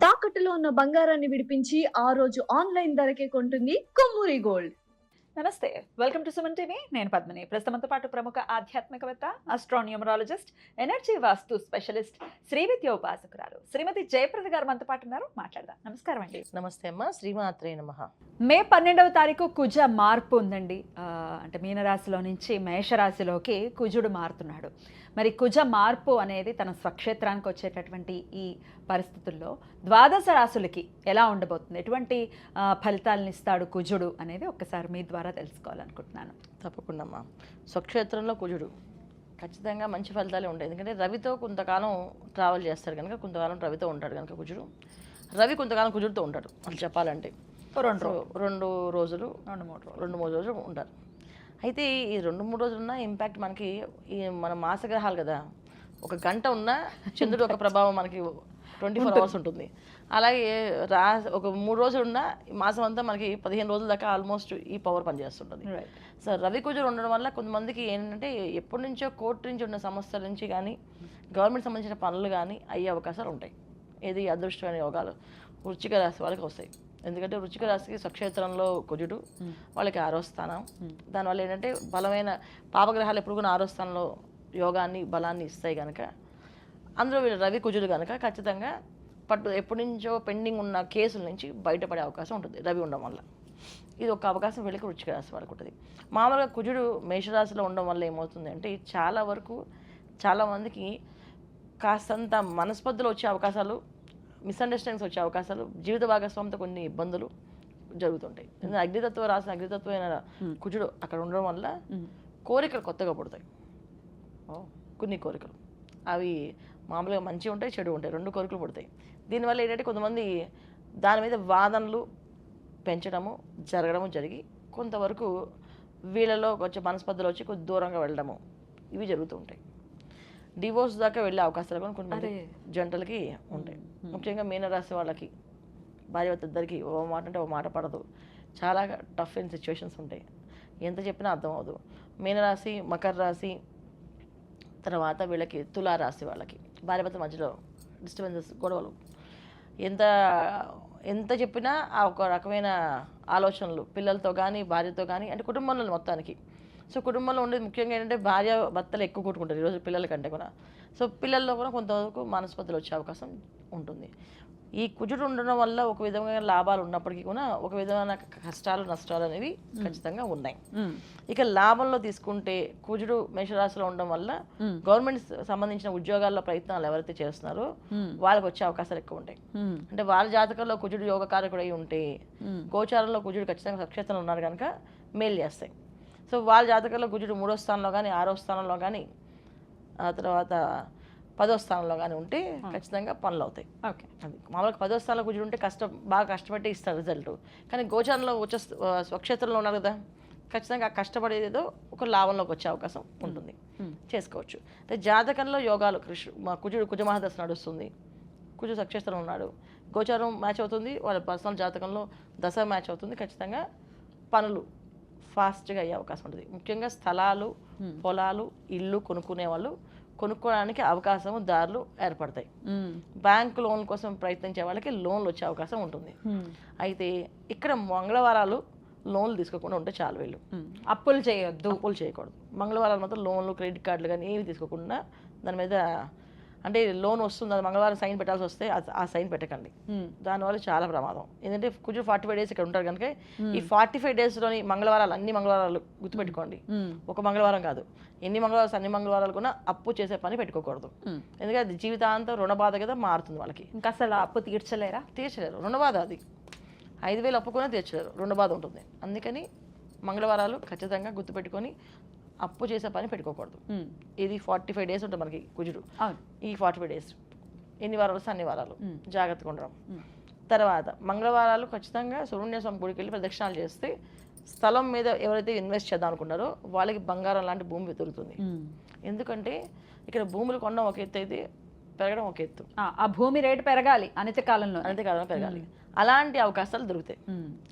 తాకట్టులో ఉన్న బంగారాన్ని విడిపించి ఆ రోజు ఆన్లైన్ ధరకే కొంటుంది కొమ్మూరి గోల్డ్. నమస్తే, వెల్కమ్ టు సుమన్ టీవీ. నేను పద్మిని. ప్రస్తుతంతో పాటు ప్రముఖ ఆధ్యాత్మికవేత్త, ఆస్ట్రోన్యూమరాలజిస్ట్, ఎనర్జీ వాస్తు స్పెషలిస్ట్, శ్రీ విద్య ఉపాసకురాలు శ్రీమతి జయప్రద గారు మనతో పాటు ఉన్నారు. మాట్లాడదాం. నమస్కారం అండి. నమస్తే అమ్మ. శ్రీమాత్రే నమః. మే 12వ తారీఖు కుజ మార్పు ఉందండి. అంటే మీనరాశిలో నుంచి మేషరాశిలోకి కుజుడు మారుతున్నాడు. మరి కుజ మార్పు అనేది తన స్వక్షేత్రానికి వచ్చేటటువంటి ఈ పరిస్థితుల్లో ద్వాదశ రాశులకి ఎలా ఉండబోతుంది, ఎటువంటి ఫలితాలను ఇస్తాడు కుజుడు అనేది ఒక్కసారి మీ ద్వారా తెలుసుకోవాలనుకుంటున్నాను. తప్పకుండా అమ్మా. స్వక్షేత్రంలో కుజుడు ఖచ్చితంగా మంచి ఫలితాలే ఉంటాయి. ఎందుకంటే రవితో కొంతకాలం ట్రావెల్ చేస్తారు కనుక, కొంతకాలం రవితో ఉంటాడు కనుక కుజుడు. రవి కొంతకాలం కుజుడితో ఉంటాడు అని చెప్పాలంటే రెండు రోజులు 2-3 రోజులు ఉంటారు. అయితే ఈ 2-3 రోజులు ఉన్న ఇంపాక్ట్ మనకి ఈ మన మాసగ్రహాలు కదా, ఒక గంట ఉన్నా చంద్రుడు ఒక ప్రభావం మనకి 24 అవర్స్ ఉంటుంది. అలాగే ఒక 3 రోజులు ఉన్న మాసం అంతా మనకి 15 రోజుల దాకా ఆల్మోస్ట్ ఈ పవర్ పనిచేస్తుంటుంది. సో రవి కుజుడు ఉండడం వల్ల కొంతమందికి ఏంటంటే ఎప్పటి నుంచో కోర్టు నుంచి ఉన్న సమస్యల నుంచి కానీ, గవర్నమెంట్ సంబంధించిన పనులు కానీ అయ్యే అవకాశాలు ఉంటాయి. ఏది అదృష్టమైన యోగాలు వృశ్చిక రాశి వాళ్ళకి వస్తాయి. ఎందుకంటే వృశ్చిక రాశికి స్వక్షేత్రంలో కుజుడు, వాళ్ళకి 6వ స్థానం. దానివల్ల ఏంటంటే బలమైన పాపగ్రహాలు ఎప్పుడు కూడా 6వ స్థానంలో యోగాన్ని బలాన్ని ఇస్తాయి కనుక, అందులో వీళ్ళు రవి కుజుడు కనుక ఖచ్చితంగా ఎప్పటి నుంచో పెండింగ్ ఉన్న కేసుల నుంచి బయటపడే అవకాశం ఉంటుంది రవి ఉండడం వల్ల. ఇది ఒక అవకాశం వీళ్ళకి వృశ్చిక రాశి వాళ్ళకి ఉంటుంది. మామూలుగా కుజుడు మేషరాశిలో ఉండడం వల్ల ఏమవుతుంది అంటే చాలా వరకు చాలామందికి కాస్తంత మనస్పర్ధలు వచ్చే అవకాశాలు, మిస్అండర్స్టాండింగ్స్ వచ్చే అవకాశాలు, జీవిత భాగస్వామితో కొన్ని ఇబ్బందులు జరుగుతుంటాయి. అగ్నితత్వ రాసిన అగ్నితత్వమైన కుజుడు అక్కడ ఉండడం వల్ల కోరికలు కొత్తగా పుడతాయి. కొన్ని కోరికలు అవి మామూలుగా మంచి ఉంటాయి, చెడు ఉంటాయి, 2 కోరికలు పుడతాయి. దీనివల్ల ఏంటంటే కొంతమంది దాని మీద వాదనలు పెంచడము జరగడము జరిగి కొంతవరకు వీళ్ళలో కొంచెం మనస్పర్ధలు వచ్చి కొంచెం దూరంగా వెళ్ళడము ఇవి జరుగుతూ ఉంటాయి. డివోర్స్ దాకా వెళ్ళే అవకాశాలు కూడా కొంతమంది జంటలకి ఉంటాయి. ముఖ్యంగా మీనరాశి వాళ్ళకి భార్యాభర్త ఇద్దరికి ఓ మాట అంటే ఓ మాట పడదు. చాలా టఫ్ అయిన సిచ్యువేషన్స్ ఉంటాయి. ఎంత చెప్పినా అర్థం అవ్వదు. మీనరాశి, మకర రాశి, తర్వాత వీళ్ళకి తులారాశి వాళ్ళకి భార్యాభర్త మధ్యలో డిస్టర్బెన్సెస్, గొడవలు, ఎంత చెప్పినా ఆ ఒక రకమైన ఆలోచనలు పిల్లలతో కానీ భార్యతో కానీ, అంటే కుటుంబంలో మొత్తానికి. సో కుటుంబంలో ఉండేది ముఖ్యంగా ఏంటంటే భార్య భర్తలు ఎక్కువ కొట్టుకుంటారు ఈరోజు పిల్లల కంటే కూడా. సో పిల్లల్లో కూడా కొంతవరకు మనస్పర్ధలు వచ్చే అవకాశం ఉంటుంది. ఈ కుజుడు ఉండడం వల్ల ఒక విధమైన లాభాలు ఉన్నప్పటికీ కూడా ఒక విధమైన కష్టాలు నష్టాలు అనేవి ఖచ్చితంగా ఉన్నాయి. ఇక లాభంలో తీసుకుంటే కుజుడు మేషరాశిలో ఉండడం వల్ల గవర్నమెంట్ సంబంధించిన ఉద్యోగాల్లో ప్రయత్నాలు ఎవరైతే చేస్తున్నారో వాళ్ళకి వచ్చే అవకాశాలు ఎక్కువ ఉంటాయి. అంటే వాళ్ళ జాతకంలో కుజుడు యోగకారకుడు అయి ఉంటే, గోచారంలో కుజుడు ఖచ్చితంగా సక్షేత్రంలో ఉన్నారు కనుక మేలు చేస్తాయి. సో వాళ్ళ జాతకంలో కుజుడు 3వ స్థానంలో కానీ, 6వ స్థానంలో కానీ, ఆ తర్వాత 10వ స్థానంలో కానీ ఉంటే ఖచ్చితంగా పనులు అవుతాయి. ఓకే, అది మామూలుగా 10వ స్థానంలో కుజుడు ఉంటే బాగా కష్టపడి ఇస్తారు రిజల్ట్. కానీ గోచారంలో వచ్చే స్వక్షేత్రంలో ఉన్నారు కదా, ఖచ్చితంగా కష్టపడేదేదో ఒక లాభంలోకి వచ్చే అవకాశం ఉంటుంది, చేసుకోవచ్చు. అంటే జాతకంలో యోగాలు కుజుడు కుజమహాదశ నడుస్తుంది, కుజుడు స్వక్షేత్రం ఉన్నాడు, గోచారం మ్యాచ్ అవుతుంది, వాళ్ళ పర్సనల్ జాతకంలో దశ మ్యాచ్ అవుతుంది, ఖచ్చితంగా పనులు ఫాస్ట్గా అయ్యే అవకాశం ఉంటుంది. ముఖ్యంగా స్థలాలు, పొలాలు, ఇల్లు కొనుక్కునే వాళ్ళు కొనుక్కోవడానికి అవకాశం, దారులు ఏర్పడతాయి. బ్యాంక్ లోన్ కోసం ప్రయత్నించే వాళ్ళకి లోన్లు వచ్చే అవకాశం ఉంటుంది. అయితే ఇక్కడ మంగళవారాలు లోన్లు తీసుకోకుండా ఉంటే చాలు. వీళ్ళు అప్పులు చేయకూడదు. మంగళవారాలు మాత్రం లోన్లు, క్రెడిట్ కార్డులు కానీ ఏమి తీసుకోకుండా దాని మీద, అంటే లోన్ వస్తుంది అది మంగళవారం సైన్ పెట్టాల్సి వస్తే ఆ సైన్ పెట్టకండి. దానివల్ల చాలా ప్రమాదం. ఎందుకంటే కుజుడు 45 డేస్ ఇక్కడ ఉంటారు కనుక ఈ 45 డేస్లోని మంగళవారాలు, అన్ని మంగళవారాలు గుర్తుపెట్టుకోండి. ఒక మంగళవారం కాదు, అన్ని మంగళవారాలు కూడా అప్పు చేసే పని పెట్టుకోకూడదు. ఎందుకంటే అది జీవితాంతం రుణబాధ కదా మారుతుంది వాళ్ళకి. ఇంకా అసలు అప్పు తీర్చలేరు. రుణబాధ అది 5,000 అప్పు కూడా తీర్చలేరు, రుణబాధ ఉంటుంది. అందుకని మంగళవారాలు ఖచ్చితంగా గుర్తుపెట్టుకొని అప్పు చేసే పని పెట్టుకోకూడదు. ఇది 45 డేస్ ఉంటుంది మనకి కుజుడు. ఈ 45 డేస్ ఎన్ని వారాలు వస్తే అన్ని వారాలు జాగ్రత్తగా ఉండడం. తర్వాత మంగళవారాలు ఖచ్చితంగా సుబ్రహ్మణ్య స్వామి గుడికి వెళ్ళి ప్రదక్షిణాలు చేస్తే స్థలం మీద ఎవరైతే ఇన్వెస్ట్ చేద్దాం అనుకున్నారో వాళ్ళకి బంగారం లాంటి భూమి దొరుకుతుంది. ఎందుకంటే ఇక్కడ భూములు కొనడం ఒక ఎత్తు అయితే పెరగడం ఒక ఎత్తు. ఆ భూమి రేటు పెరగాలి, అనతి కాలంలో పెరగాలి. అలాంటి అవకాశాలు దొరుకుతాయి.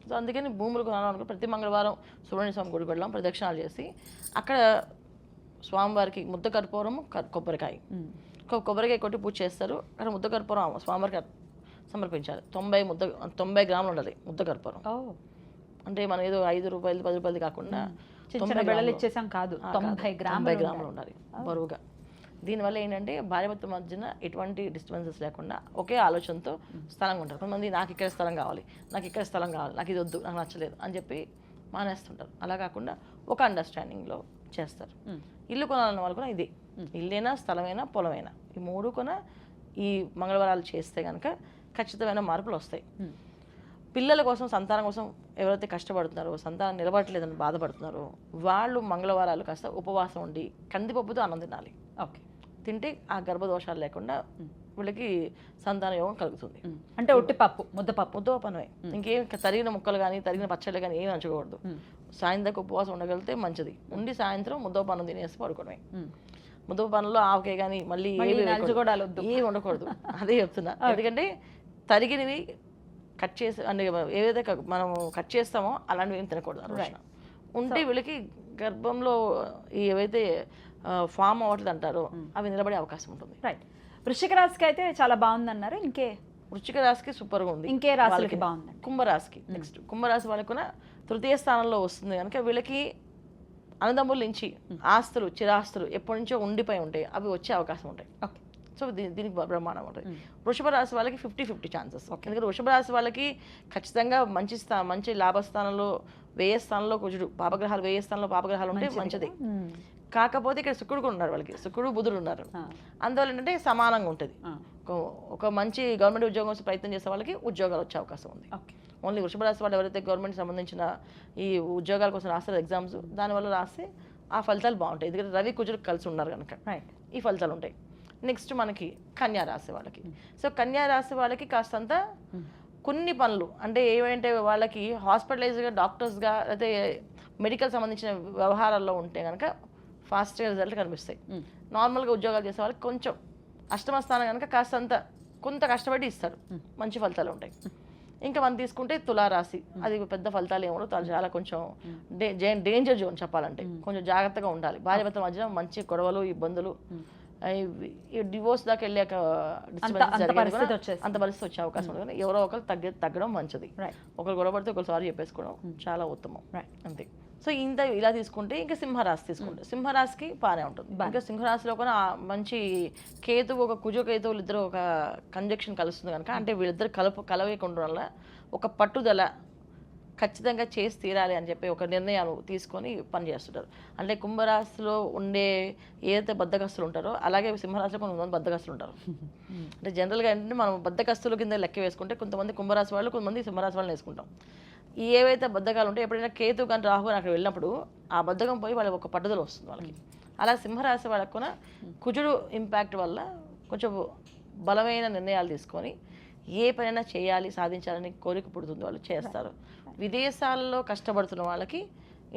సో అందుకని భూములు కొనాలనుకో ప్రతి మంగళవారం సుబ్రహ్మణ్య స్వామి గుడికి వెళ్ళాం, ప్రదక్షిణాలు చేసి అక్కడ స్వామివారికి ముద్ద కర్పూరము, కొబ్బరికాయ కొట్టి పూజ చేస్తారు. అక్కడ ముద్ద కర్పూరం స్వామివారికి సమర్పించాలి. 90 గ్రాములు ఉండాలి ముద్ద కర్పూరం. అంటే మనం ఏదో 5 రూపాయలు 10 రూపాయలు కాకుండా చిన్న బిళ్ళలు ఇచ్చేసాం కాదు, 90 గ్రాములు ఉండాలి బరువుగా. దీనివల్ల ఏంటంటే భార్యాభర్త మధ్యన ఎటువంటి డిస్టర్బెన్సెస్ లేకుండా ఒకే ఆలోచనతో స్థలంగా ఉంటారు. కొంతమంది నాకు ఇక్కడ స్థలం కావాలి, నాకు ఇక్కడ స్థలం కావాలి, నాకు ఇది వద్దు, నాకు నచ్చలేదు అని చెప్పి మానేస్తుంటారు. అలా కాకుండా ఒక అండర్స్టాండింగ్లో చేస్తారు. ఇల్లు కొనాలన్న వాళ్ళు కూడా ఇదే, ఇల్లేనా స్థలమైనా పొలమైనా ఈ మూడు కొన ఈ మంగళవారాలు చేస్తే కనుక ఖచ్చితమైన మార్పులు వస్తాయి. పిల్లల కోసం సంతానం కోసం ఎవరైతే కష్టపడుతున్నారో, సంతానం నిలబడట్లేదని బాధపడుతున్నారో వాళ్ళు మంగళవారాలు కాస్త ఉపవాసం ఉండి కందిపప్పుతో అన్నం తినాలి. ఓకే, తింటే ఆ గర్భదోషాలు లేకుండా వీళ్ళకి సంతాన యోగం కలుగుతుంది. అంటే ఉట్టిపప్పు ముద్దపప్పనమే, ఇంకేం తరిగిన ముక్కలు కానీ తరిగిన పచ్చళ్ళు కానీ ఏమి నచ్చకూడదు. సాయంత్రం ఉపవాసం ఉండగలిగితే మంచిది. ఉండి సాయంత్రం ముద్దపన్నం తినేసి పడుకోవడమే. ముద్దపన్నంలో ఆవకాయ కానీ మళ్ళీ ఏమి ఉండకూడదు. అదే చెప్తున్నా. ఎందుకంటే తరిగినవి కట్ చేసి అంటే ఏదైతే మనం కట్ చేస్తామో అలాంటివి ఏం తినకూడదు. ఉంటే వీళ్ళకి గర్భంలో ఏవైతే ఫామ్ అవ్వట్లేదు అంటారో అవి నిలబడే అవకాశం ఉంటుంది. రైట్. వృశ్చిక రాశికి అయితే చాలా బాగుందన్నారు. వృశ్చిక రాశికి సూపర్గా ఉంది. ఇంకే రాశికి బాగుంది? కుంభరాశికి నెక్స్ట్ కుంభరాశి వాళ్ళకి కూడా తృతీయ స్థానంలో వస్తుంది కనుక వీళ్ళకి అన్నదమ్ముల నుంచి ఆస్తులు చిరాస్తులు ఎప్పటి నుంచో ఉండిపోయి ఉంటాయి, అవి వచ్చే అవకాశం ఉంటాయి. ఓకే, సో దీనికి బ్రహ్మాండం ఉంటుంది. వృషభ రాశి వాళ్ళకి 50-50 ఛాన్సెస్. ఎందుకంటే వృషభ రాశి వాళ్ళకి ఖచ్చితంగా మంచి లాభస్థానంలో వ్యయస్థానంలో కుజుడు, పాపగ్రహాలు వ్యయస్థానంలో పాపగ్రహాలు ఉంటే మంచిది. కాకపోతే ఇక్కడ శుక్రుడు కూడా ఉన్నారు, వాళ్ళకి శుక్రుడు బుధుడు ఉన్నారు. అందువల్ల ఏంటంటే సమానంగా ఉంటుంది. ఒక మంచి గవర్నమెంట్ ఉద్యోగం కోసం ప్రయత్నం చేసే వాళ్ళకి ఉద్యోగాలు వచ్చే అవకాశం ఉంది. ఓన్లీ వృషభ రాశి వాళ్ళు ఎవరైతే గవర్నమెంట్ సంబంధించిన ఈ ఉద్యోగాల కోసం రాస్తారు ఎగ్జామ్స్, దానివల్ల రాస్తే ఆ ఫలితాలు బాగుంటాయి. ఎందుకంటే రవి కుజుడు కలిసి ఉన్నారు కనుక ఈ ఫలితాలు ఉంటాయి. నెక్స్ట్ మనకి కన్యా రాశి వాళ్ళకి. సో కన్యా రాశి వాళ్ళకి కాస్తంత కొన్ని పనులు అంటే ఏమంటే వాళ్ళకి హాస్పిటలైజ్గా డాక్టర్స్గా అయితే మెడికల్ సంబంధించిన వ్యవహారాల్లో ఉంటే కనుక ఫాస్ట్గా రిజల్ట్ కనిపిస్తాయి. నార్మల్గా ఉద్యోగాలు చేసే వాళ్ళకి కొంచెం అష్టమ స్థానం కనుక కాస్తంత కొంత కష్టపడి ఇస్తారు, మంచి ఫలితాలు ఉంటాయి. ఇంకా మనం తీసుకుంటే తులారాశి, అది పెద్ద ఫలితాలు ఏమో చాలా కొంచెం డేంజర్ జోన్ చెప్పాలంటే, కొంచెం జాగ్రత్తగా ఉండాలి. భార్యాభర్తల మధ్య మంచి గొడవలు ఇబ్బందులు డివోర్స్ దాకా వెళ్ళాక అంత పరిస్థితి వచ్చే అవకాశం ఉంటుంది. ఎవరో ఒకరు తగ్గడం మంచిది. ఒకరు గొడవపడితే ఒకరు సారీ చెప్పేసుకోవడం చాలా ఉత్తమం. అంతే. సో ఇలా తీసుకుంటే ఇంకా సింహరాశి తీసుకుంటే సింహరాశికి బాగానే ఉంటుంది. ఇంకా సింహరాశిలో కూడా మంచి కేతువు ఒక కేతువులు ఇద్దరు ఒక కంజక్షన్ కలుస్తుంది కనుక అంటే వీళ్ళిద్దరు కలవేయకుండా వల్ల ఒక పట్టుదల ఖచ్చితంగా చేసి తీరాలి అని చెప్పి ఒక నిర్ణయాలు తీసుకొని పనిచేస్తుంటారు. అంటే కుంభరాశిలో ఉండే ఏదైతే బద్ధకస్తులు ఉంటారో అలాగే సింహరాశిలో కొంతమంది బద్ధకస్తులు ఉంటారు. అంటే జనరల్గా ఏంటంటే మనం బద్ధకస్తుల కింద లెక్క వేసుకుంటే కొంతమంది కుంభరాశి వాళ్ళు కొంతమంది సింహరాశి వాళ్ళని వేసుకుంటాం. ఏవైతే బద్ధకాలు ఉంటాయో ఎప్పుడైనా కేతు కానీ రాహు కానీ అక్కడ వెళ్ళినప్పుడు ఆ బద్ధకం పోయి వాళ్ళకి ఒక పట్టుదల వస్తుంది వాళ్ళకి. అలా సింహరాశి వాళ్ళకు కూడా కుజుడు ఇంపాక్ట్ వల్ల కొంచెం బలమైన నిర్ణయాలు తీసుకొని ఏ పనైనా చేయాలి సాధించాలని కోరిక పుడుతుంది, వాళ్ళు చేస్తారు. విదేశాల్లో కష్టపడుతున్న వాళ్ళకి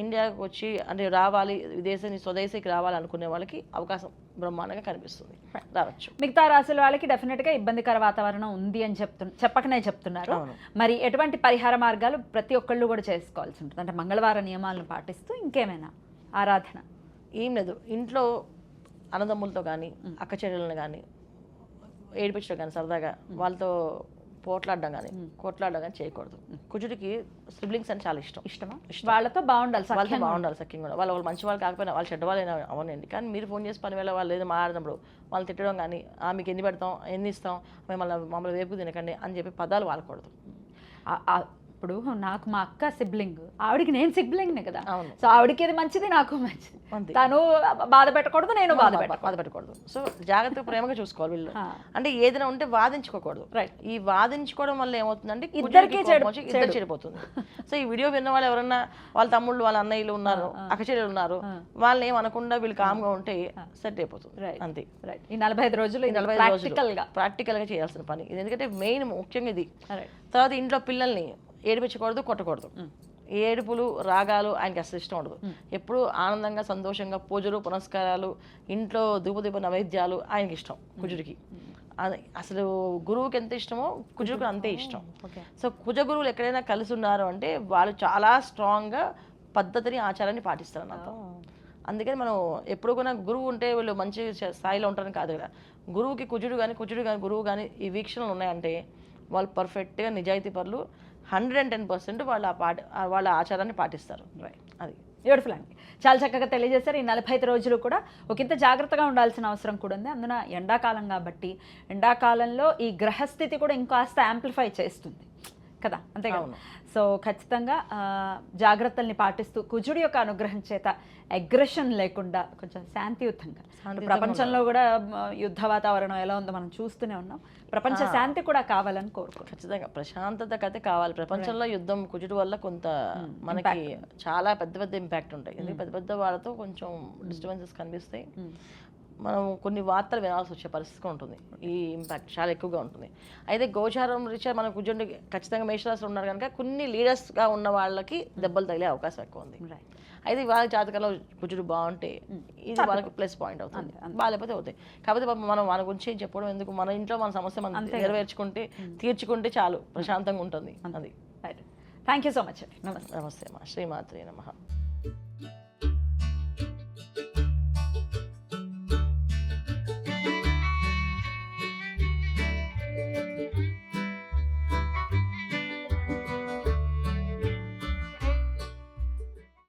ఇండియాకి వచ్చి అంటే రావాలి, స్వదేశీకి రావాలనుకునే వాళ్ళకి అవకాశం బ్రహ్మాండంగా కనిపిస్తుంది, రావచ్చు. మిగతా రాశుల వాళ్ళకి డెఫినెట్గా ఇబ్బందికర వాతావరణం ఉంది అని చెప్పకనే చెప్తున్నారు. మరి ఎటువంటి పరిహార మార్గాలు ప్రతి ఒక్కళ్ళు కూడా చేసుకోవాల్సి ఉంటుంది? అంటే మంగళవార నియమాలను పాటిస్తూ ఇంకేమైనా ఆరాధన? ఏం లేదు, ఇంట్లో అన్నదమ్ములతో కానీ అక్క చెల్లెలను కానీ ఏడిపించడం కానీ సరదాగా వాళ్ళతో పోట్లాడడం కానీ కొట్లాడడం కానీ చేయకూడదు. కుజుడికి సిబ్లింగ్స్ అని చాలా ఇష్టమా? వాళ్ళతో బాగుండాలి, సఖ్యం కూడా. వాళ్ళు మంచి వాళ్ళు కాకపోయినా వాళ్ళు చెడ్డ వాళ్ళైనా అవనండి, కానీ మీరు ఫోన్ చేసి పని వేళ వాళ్ళు ఏదో మాట్లాడినప్పుడు వాళ్ళు తిట్టడం కానీ మీకు ఎన్ని పెడతాం ఎన్ని ఇస్తాం మమ్మల్ని వేపుకు తినకండి అని చెప్పి పదాలు వాడకూడదు. ఇప్పుడు నాకు మా అక్క సిబ్లింగ్, ఆవిడికి నేను సిబ్లింగ్నే కదా, సో ఆవిడకి ఇది మంచిది నాకు మంచిది, తను బాధ పెట్టకూడదు నేను బాధ పెట్టకూడదు. సో జాగ్రత్తగా ప్రేమగా చూసుకోవాలి వీళ్ళు. అంటే ఏదైనా ఉంటే వాదించుకోకూడదు. ఈ వాదించుకోవడం వల్ల ఏమవుతుందంటే ఇద్దరు చెడిపోతుంది. సో ఈ వీడియో విన్న వాళ్ళు ఎవరన్నా వాళ్ళ తమ్ముళ్ళు వాళ్ళ అన్నయ్యలు ఉన్నారు అక్క చెల్లెలు ఉన్నారు, వాళ్ళని ఏమనకుండా వీళ్ళు కామ్గా ఉంటే సెట్ అయిపోతుంది. అంతే. ఈ 45 రోజులు ప్రాక్టికల్ గా చేయాల్సిన పని ఇది. ఎందుకంటే మెయిన్ ముఖ్యంగా ఇది. తర్వాత ఇంట్లో పిల్లల్ని ఏడిపించకూడదు, కొట్టకూడదు. ఏడుపులు రాగాలు ఆయనకి అసలు ఇష్టం ఉండదు. ఎప్పుడు ఆనందంగా సంతోషంగా పూజలు పునస్కారాలు ఇంట్లో ధూపదీప నైవేద్యాలు ఆయనకి ఇష్టం కుజుడికి. అసలు గురువుకి ఎంత ఇష్టమో కుజుడికి అంతే ఇష్టం. సో కుజ గురువులు ఎక్కడైనా కలిసి ఉన్నారు అంటే వాళ్ళు చాలా స్ట్రాంగ్గా పద్ధతిని ఆచారాన్ని పాటిస్తారు అన్నమాట. అందుకని మనం ఎప్పుడు కూడా గురువు ఉంటే వీళ్ళు మంచి స్థాయిలో ఉంటారని కాదు కదా. గురువుకి కుజుడు కానీ గురువు కానీ ఈ వీక్షణలు ఉన్నాయంటే వాళ్ళు పర్ఫెక్ట్గా నిజాయితీ పరులు, 110% వాళ్ళ ఆచారాన్ని పాటిస్తారు. అది బ్యూటిఫుల్ అండి, చాలా చక్కగా తెలియజేశారు. ఈ 45 రోజులు కూడా ఒకంత జాగ్రత్తగా ఉండాల్సిన అవసరం కూడా ఉంది. అందున ఎండాకాలం కాబట్టి ఎండాకాలంలో ఈ గ్రహస్థితి కూడా ఇంకాస్త యాంప్లిఫై చేస్తుంది కదా, అంతే కదా. సో ఖచ్చితంగా జాగ్రత్తల్ని పాటిస్తూ కుజుడి యొక్క అనుగ్రహం చేత అగ్రెషన్ లేకుండా కొంచెం శాంతియుతంగా, ప్రపంచంలో కూడా యుద్ధ వాతావరణం ఎలా ఉందో మనం చూస్తూనే ఉన్నాం. ప్రపంచ శాంతి కూడా కావాలని కోరుకో. ఖచ్చితంగా ప్రశాంతత అయితే కావాలి. ప్రపంచంలో యుద్ధం కుజుడు వల్ల కొంత మనకి చాలా పెద్ద పెద్ద ఇంపాక్ట్ ఉంటాయి. ఎందుకంటే పెద్ద పెద్ద వాళ్ళతో కొంచెం డిస్టర్బెన్సెస్ కనిపిస్తాయి. మనం కొన్ని వార్తలు వినాల్సి వచ్చే పరిస్థితి ఉంటుంది. ఈ ఇంపాక్ట్ చాలా ఎక్కువగా ఉంటుంది. అయితే గోచారం రీత్యా మన కుజుడు ఖచ్చితంగా మేషరాశిలో ఉన్నారు కనుక కొన్ని లీడర్స్గా ఉన్న వాళ్ళకి దెబ్బలు తగిలే అవకాశం ఎక్కువ ఉంది. అయితే వాళ్ళ జాతకంలో కుజుడు బాగుంటే ఇది వాళ్ళకి ప్లస్ పాయింట్ అవుతుంది, బాగాలేకపోతే అవుతాయి. కాకపోతే మనం మన గురించి చెప్పడం ఎందుకు, మన ఇంట్లో మన సమస్య మనం నెరవేర్చుకుంటే తీర్చుకుంటే చాలు, ప్రశాంతంగా ఉంటుంది. అది థ్యాంక్ యూ సో మచ్ అండి. నమస్తే. నమస్తే అమ్మా, శ్రీమాత్రే నమః.